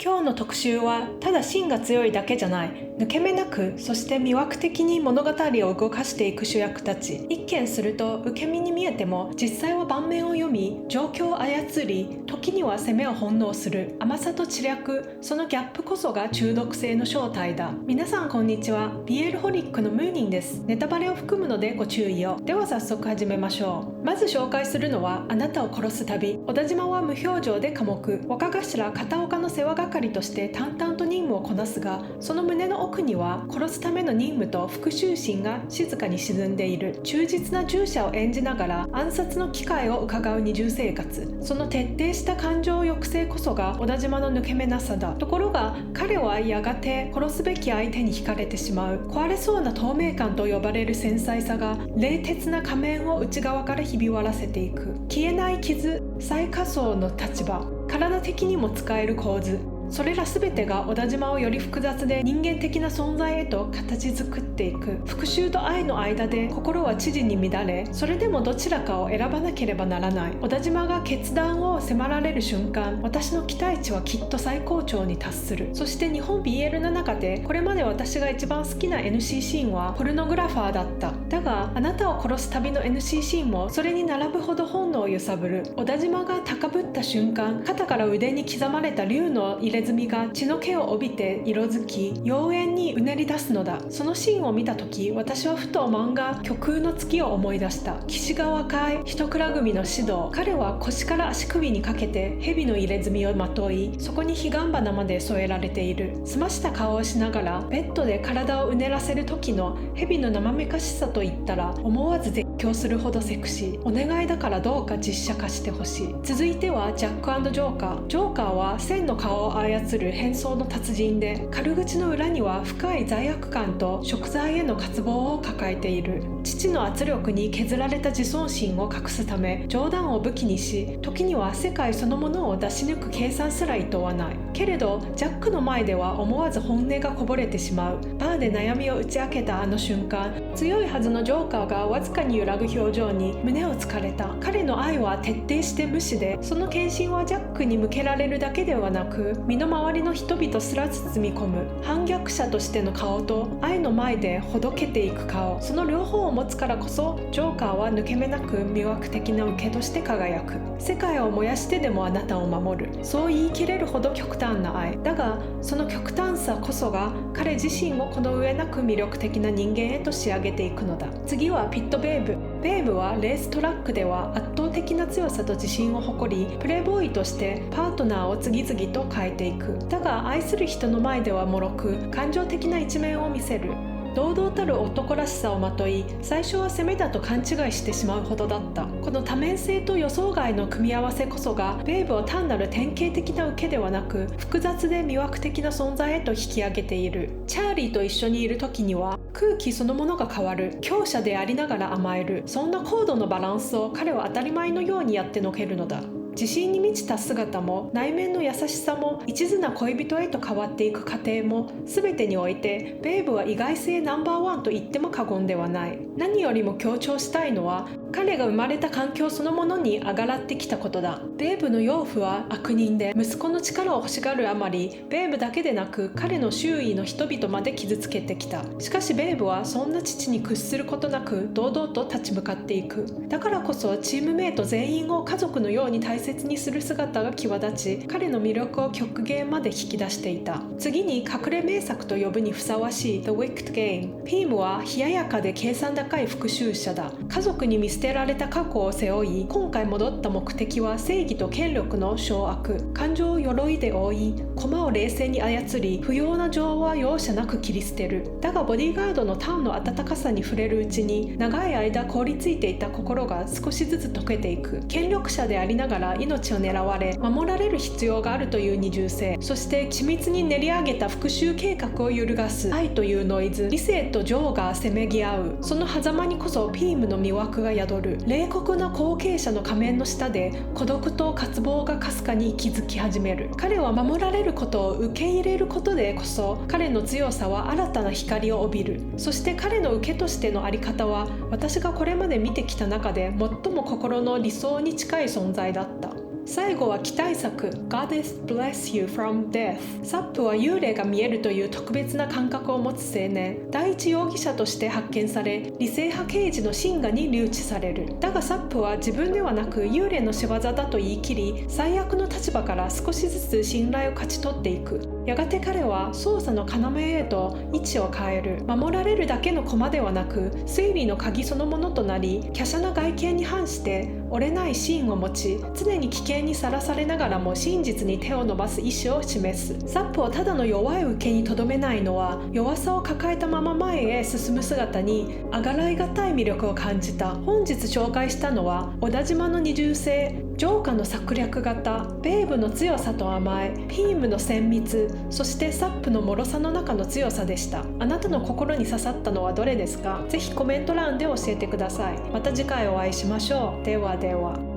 今日の特集はただ芯が強いだけじゃない、抜け目なくそして魅惑的に物語を動かしていく主役たち。一見すると受け身に見えても実際は盤面を読み、状況を操り、時には攻めを翻弄する甘さと知略、そのギャップこそが中毒性の正体だ。皆さんこんにちは、 BL ホリックのムーニンです。ネタバレを含むのでご注意を。では早速始めましょう。まず紹介するのはあなたを殺す旅。小田島は無表情で寡黙、若頭片岡の世話係として淡々と任務をこなすが、その胸の奥には殺すための任務と復讐心が静かに沈んでいる。忠実な従者を演じながら暗殺の機会を伺う二重生活。その徹底した感情抑制こそが小田島の抜け目なさだ。ところが彼はやがて殺すべき相手に惹かれてしまう。壊れそうな透明感と呼ばれる繊細さが冷徹な仮面を内側からひび割らせていく。消えない傷、再仮想の立場、体的にも使える構図、それら全てが小田島をより複雑で人間的な存在へと形作っていく。復讐と愛の間で心は知事に乱れ、それでもどちらかを選ばなければならない。小田島が決断を迫られる瞬間、私の期待値はきっと最高潮に達する。そして日本 BL の中でこれまで私が一番好きな NC シーンはポルノグラファーだった。だがあなたを殺す旅の NC シーンもそれに並ぶほど本能を揺さぶる。小田島が高ぶった瞬間、肩から腕に刻まれた竜の入れ墨が血の気を帯びて色づき、妖艶にうねり出すのだ。そのシーンを見た時、私はふと漫画「虚空の月」を思い出した。岸川海一倉組の指導、彼は腰から足首にかけて蛇の入れ墨をまとい、そこに彼岸花まで添えられている。澄ました顔をしながらベッドで体をうねらせる時の蛇の生めかしさといったら思わず絶叫するほどセクシー。お願いだからどうか実写化してほしい。続いてはジャック&ジョーカー。ジョーカーは千の顔を操る変装の達人で、軽口の裏には深い罪悪感と贖罪への渇望を抱えている。父の圧力に削られた自尊心を隠すため冗談を武器にし、時には世界そのものを出し抜く計算すら厭わない。けれどジャックの前では思わず本音がこぼれてしまう。バーで悩みを打ち明けたあの瞬間、強いはずのジョーカーがわずかに揺らぐ表情に胸をつかれた。彼の愛は徹底して無視で、その献身はジャックに向けられるだけではなく身の回りの人々すら包み込む。反逆者としての顔と愛の前でほどけていく顔、その両方を持つからこそジョーカーは抜け目なく魅惑的な受けとして輝く。世界を燃やしてでもあなたを守る、そう言い切れるほど極端な愛だが、その極端さこそが彼自身をこの上なく魅力的な人間へと仕上げていくのだ。次はピット・ベイブ。ベイブはレーストラックでは圧倒的な強さと自信を誇り、プレイボーイとしてパートナーを次々と変えていく。だが愛する人の前では脆く感情的な一面を見せる。堂々たる男らしさをまとい、最初は攻めだと勘違いしてしまうほどだった。この多面性と予想外の組み合わせこそがベイブを単なる典型的な受けではなく、複雑で魅惑的な存在へと引き上げている。チャーリーと一緒にいる時には空気そのものが変わる。強者でありながら甘える。そんな高度のバランスを彼は当たり前のようにやってのけるのだ。自信に満ちた姿も内面の優しさも一途な恋人へと変わっていく過程も、全てにおいてベイブは意外性ナンバーワンと言っても過言ではない。何よりも強調したいのは彼が生まれた環境そのものにあがらってきたことだ。ベイブの養父は悪人で息子の力を欲しがるあまり、ベイブだけでなく彼の周囲の人々まで傷つけてきた。しかしベイブはそんな父に屈することなく堂々と立ち向かっていく。だからこそチームメイト全員を家族のように大切にする姿が際立ち、彼の魅力を極限まで引き出していた。次に隠れ名作と呼ぶにふさわしい The Wicked Game。 ピームは冷ややかで計算高い復讐者だ。家族に見捨てられた過去を背負い、今回戻った目的は正義と権力の掌握。感情を鎧で覆い、駒を冷静に操り、不要な情は容赦なく切り捨てる。だがボディーガードのターンの温かさに触れるうちに、長い間凍りついていた心が少しずつ溶けていく。権力者でありながら命を狙われ守られる必要があるという二重性、そして緻密に練り上げた復讐計画を揺るがす愛というノイズ。理性と情がせめぎ合う。その狭間にこそピームの魅惑が宿る。冷酷な後継者の仮面の下で孤独と渇望がかすかに気づき始める。彼は守られることを受け入れることでこそ彼の強さは新たな光を帯びる。そして彼の受けとしての在り方は、私がこれまで見てきた中で最も心の理想に近い存在だった。最後は期待作 Goddess Bless You from Death。 サップは幽霊が見えるという特別な感覚を持つ青年、第一容疑者として発見され、理性派刑事のシンガに留置される。だがサップは自分ではなく幽霊の仕業だと言い切り、最悪の立場から少しずつ信頼を勝ち取っていく。やがて彼は捜査の要へと位置を変える。守られるだけの駒ではなく、推理の鍵そのものとなり、華奢な外見に反して折れない芯を持ち、常に危険にさらされながらも真実に手を伸ばす意思を示す。サップをただの弱い受けにとどめないのは、弱さを抱えたまま前へ進む姿にあがらいがたい魅力を感じた。本日紹介したのは、小田島の二重性、ジョーカの策略型、ベイブの強さと甘え、ヒームの綿密、そしてサップの脆さの中の強さでした。あなたの心に刺さったのはどれですか？ぜひコメント欄で教えてください。また次回お会いしましょう。ではでは。